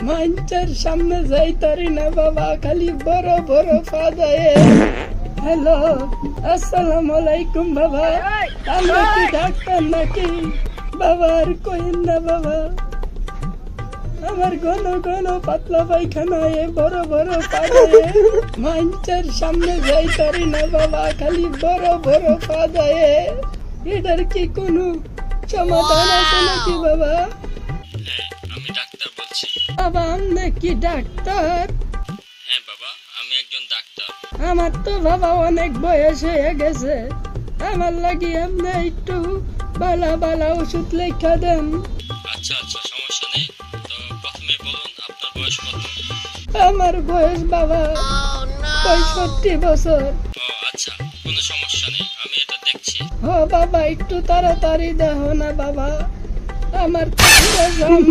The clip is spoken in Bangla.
মানুষের সামনে যাইতারি না বাবা, খালি বড় বড় ফাদায়ে। হ্যালো, আসসালামু আলাইকুম বাবা। আমি কি ডাক্তার নাকি বাবা? আর কইন না বাবা, আমার ঘন ঘন পাতলা পায়খানা, এ বড় বড় ফাদায়ে। মানুষের সামনে যাইতারি না বাবা, খালি বড় বড় ফাদায়ে। এটার কি কোনো সমাধান আছে নাকি বাবা? আমি ডাক্তার বলছি। বাবা আপনি কি ডাক্তার? হ্যাঁ বাবা, আমি একজন ডাক্তার। আমার তো বাবা অনেক বয়স হয়ে গেছে, আমার লাগি আপনি একটু বালা বালা ওষুধ লেখা দেন। আচ্ছা আচ্ছা, সমস্যা নেই। তো প্রথমে বলুন আপনার বয়স কত? আমার বয়স বাবা 65 বছর। ও আচ্ছা, কোনো সমস্যা নেই, আমি এটা দেখছি। হ বাবা, একটু তাড়াতাড়ি দেখো না বাবা, আমার তো পুরো জাম।